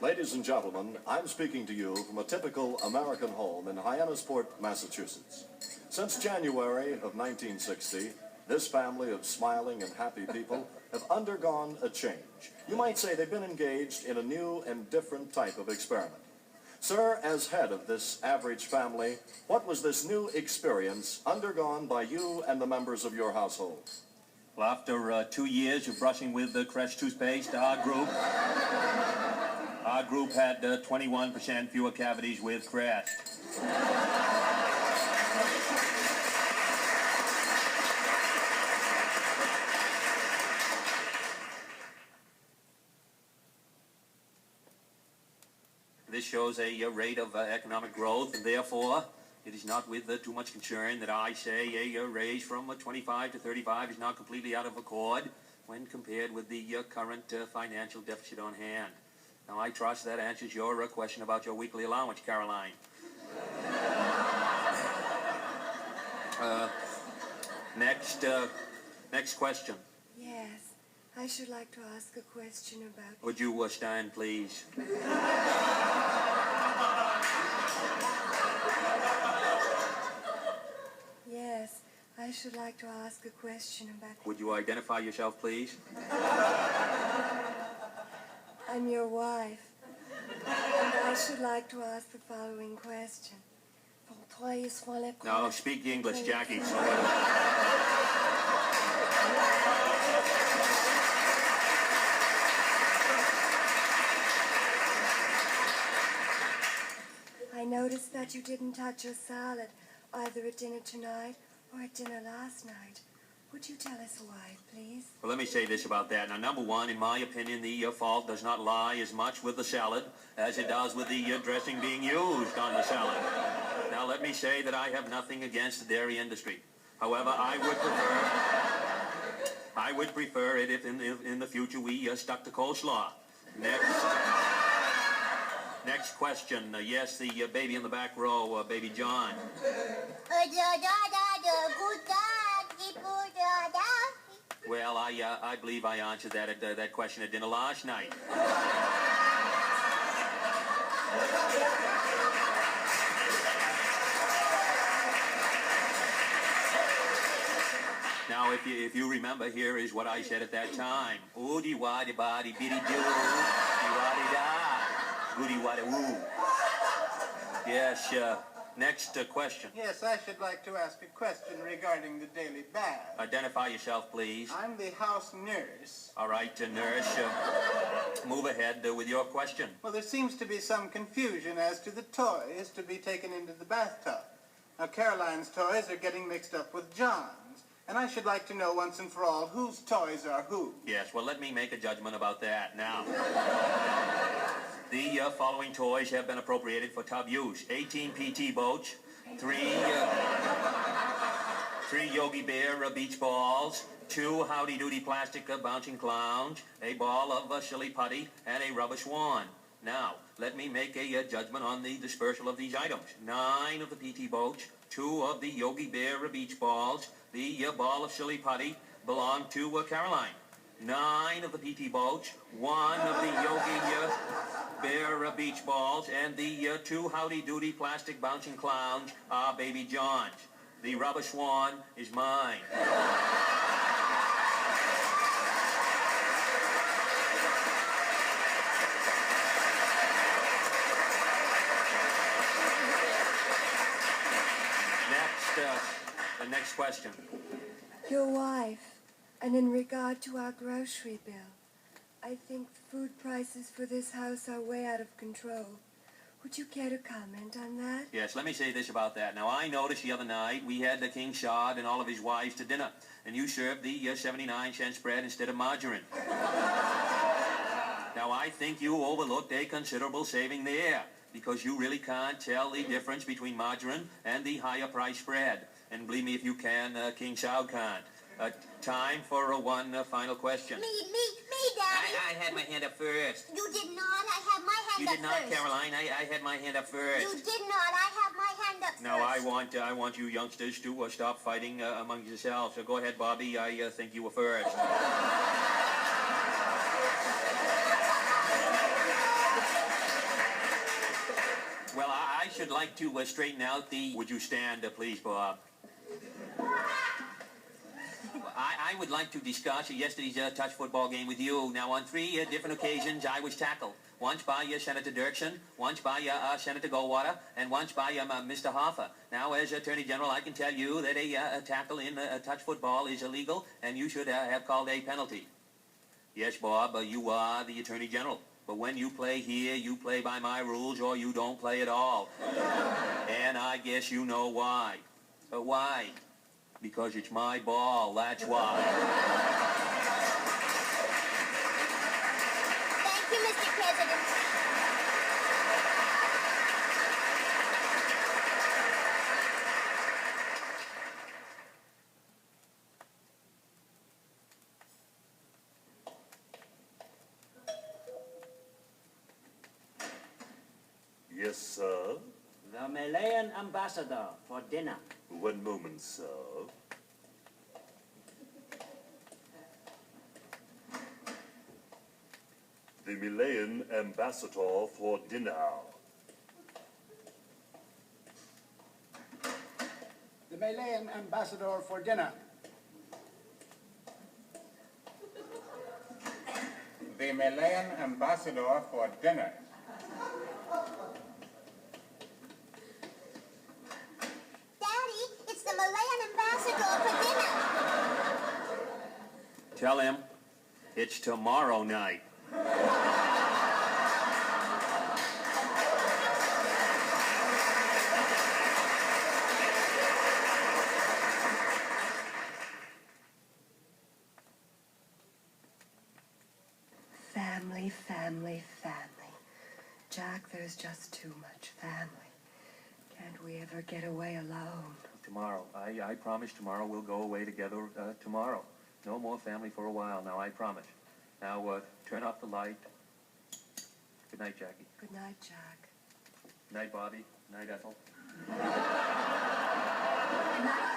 Ladies and gentlemen, I'm speaking to you from a typical American home in Hyannisport, Massachusetts. Since January of 1960, this family of smiling and happy people have undergone a change. You might say they've been engaged in a new and different type of experiment. Sir, as head of this average family, what was this new experience undergone by you and the members of your household? Well, after 2 years of brushing with the Crest toothpaste, our group had 21% fewer cavities with Crest. This shows a rate of economic growth, and therefore it is not with too much concern that I say a raise from 25 to 35 is not completely out of accord when compared with the current financial deficit on hand. Now, I trust that answers your question about your weekly allowance, Caroline. Next question. Yes, I should like to ask a question about... Would you stand, please? Yes, I should like to ask a question about... Would you identify yourself, please? I'm your wife, and I should like to ask the following question. No, speak English, Jackie. I noticed that you didn't touch your salad, either at dinner tonight or at dinner last night. Would you tell us why, please? Well, let me say this about that. Now, number one, in my opinion, the fault does not lie as much with the salad as it does with the dressing being used on the salad. Now, let me say that I have nothing against the dairy industry. However, I would prefer it if in the future we stuck to coleslaw. Next question. Yes, the baby in the back row, baby John. Well, I believe I answered that question at dinner last night. Now, if you remember, here is what I said at that time. Oodie waddy body biddy doo, waddy da, goody waddy woo. Yes, next question. Yes, I should like to ask a question regarding the daily bath. Identify yourself, please. I'm the house nurse. All right, nurse, move ahead with your question. Well, there seems to be some confusion as to the toys to be taken into the bathtub. Now, Caroline's toys are getting mixed up with John's. And I should like to know once and for all whose toys are who. Yes, well, let me make a judgment about that. Now, the following toys have been appropriated for tub use. 18 PT boats, 3 Yogi Bear beach balls, 2 Howdy Doody plastic bouncing clowns, a ball of silly putty, and a rubber swan. Now, let me make a judgment on the dispersal of these items. 9 of the PT boats, 2 of the Yogi Bear beach balls, the ball of silly putty belonged to Caroline. 9 of the PT boats, 1 of the Yogi Bear beach balls, and the 2 Howdy Doody plastic bouncing clowns are baby John's. The rubber swan is mine. The next question. Your wife, and in regard to our grocery bill, I think the food prices for this house are way out of control. Would you care to comment on that? Yes, let me say this about that. Now, I noticed the other night we had the King Shad and all of his wives to dinner, and you served the 79-cent spread instead of margarine. Now, I think you overlooked a considerable saving there, because you really can't tell the difference between margarine and the higher price spread. And believe me, if you can, King Shao can't. Time for one final question. Me, Daddy. I had my hand up first. You did not. I had my hand You up did not, first. Caroline. I had my hand up first. You did not. I had my hand up Now, first. I want you youngsters to stop fighting among yourselves. So go ahead, Bobby. I think you were first. should like to straighten out the... Would you stand, please, Bob? I would like to discuss yesterday's touch football game with you. Now, on 3 different occasions, I was tackled. Once by Senator Dirksen, once by Senator Goldwater, and once by Mr. Hoffa. Now, as Attorney General, I can tell you that a tackle in touch football is illegal, and you should have called a penalty. Yes, Bob, you are the Attorney General. But when you play here, you play by my rules, or you don't play at all. And I guess you know why. Why? Because it's my ball, that's why. Thank you, Mr. President. Yes, sir. The Malayan ambassador for dinner. One moment, sir. The Malayan ambassador for dinner. The Malayan ambassador for dinner. The Malayan ambassador for dinner. Daddy, it's the Malayan ambassador for dinner. Tell him it's tomorrow night. Family, family, family. Jack, there's just too much family. Can't we ever get away alone? Tomorrow. I promise tomorrow we'll go away together tomorrow. No more family for a while now, I promise. Now, turn off the light. Good night, Jackie. Good night, Jack. Night, Bobby. Night, Ethel. Good night,